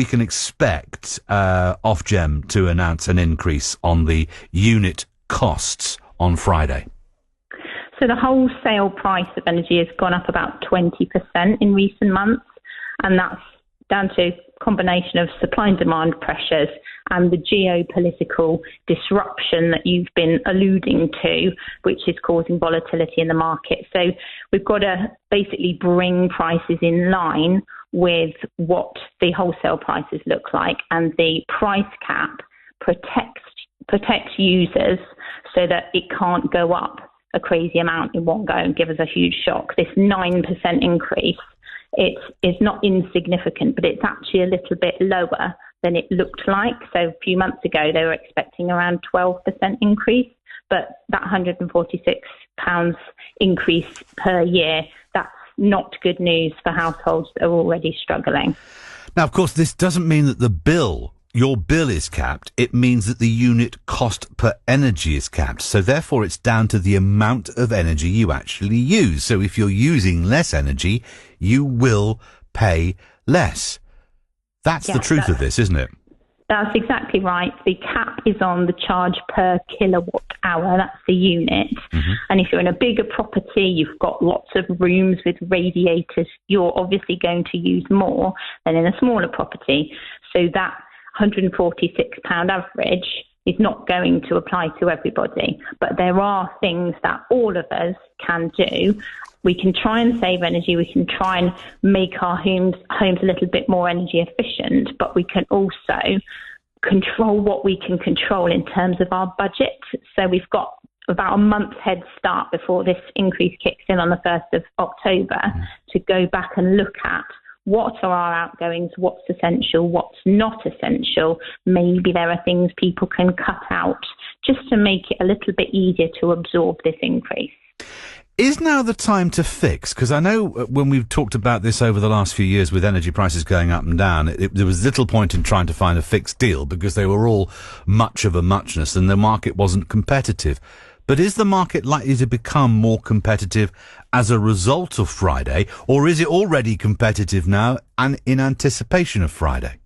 we can expect Ofgem to announce an increase on the unit costs on Friday? So the wholesale price of energy has gone up about 20% in recent months, and that's down to a combination of supply and demand pressures and the geopolitical disruption that you've been alluding to, which is causing volatility in the market. So we've got to basically bring prices in line with what the wholesale prices look like, and the price cap protects users so that it can't go up a crazy amount in one go and give us a huge shock. This 9% increase, it is not insignificant, but it's actually a little bit lower than it looked like. So a few months ago, they were expecting around 12% increase, but that £146 increase per year, that's not good news for households that are already struggling. Now, of course, this doesn't mean that your bill is capped. It means that the unit cost per energy is capped. So therefore, it's down to the amount of energy you actually use. So if you're using less energy, you will pay less. That's the truth of this, isn't it? That's exactly right. The cap is on the charge per kilowatt hour. That's the unit. Mm-hmm. And if you're in a bigger property, you've got lots of rooms with radiators, you're obviously going to use more than in a smaller property. So that £146 average is not going to apply to everybody. But there are things that all of us can do. We can try and save energy. We can try and make our homes a little bit more energy efficient, but we can also control what we can control in terms of our budget. So we've got about a month's head start before this increase kicks in on the 1st of October to go back and look at what are our outgoings, what's essential, what's not essential. Maybe there are things people can cut out just to make it a little bit easier to absorb this increase. Is now the time to fix? Because I know when we've talked about this over the last few years with energy prices going up and down, there was little point in trying to find a fixed deal because they were all much of a muchness and the market wasn't competitive. But is the market likely to become more competitive as a result of Friday, or is it already competitive now and in anticipation of Friday?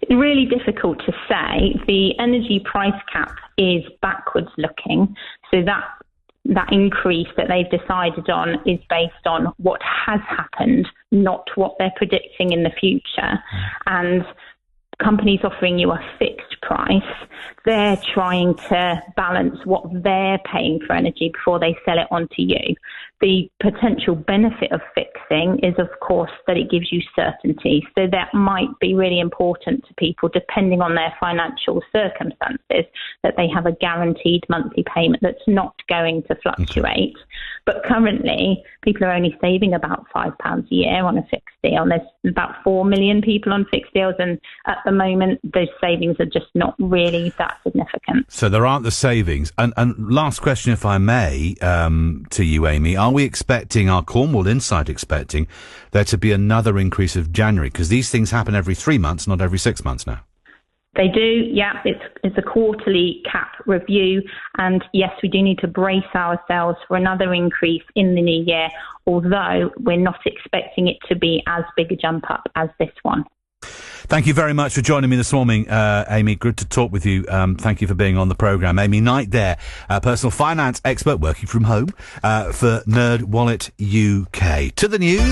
It's really difficult to say. The energy price cap is backwards looking, so that increase that they've decided on is based on what has happened, not what they're predicting in the future. And companies offering you a fixed price, they're trying to balance what they're paying for energy before they sell it on to you. The potential benefit of fixing is, of course, that it gives you certainty. So that might be really important to people, depending on their financial circumstances, that they have a guaranteed monthly payment that's not going to fluctuate. But currently, people are only saving about £5 a year on a fixed deal. There's about 4 million people on fixed deals, and at the moment, those savings are just not really that significant. So there aren't the savings. And last question, if I may, to you, Amy. Are we expecting, are Cornwall Insight expecting, there to be another increase of January? Because these things happen every 3 months, not every 6 months now. They do, yeah. It's a quarterly cap review. And yes, we do need to brace ourselves for another increase in the new year, although we're not expecting it to be as big a jump up as this one. Thank you very much for joining me this morning, Amy. Good to talk with you. Thank you for being on the programme. Amy Knight there, personal finance expert working from home for NerdWallet UK. To the news.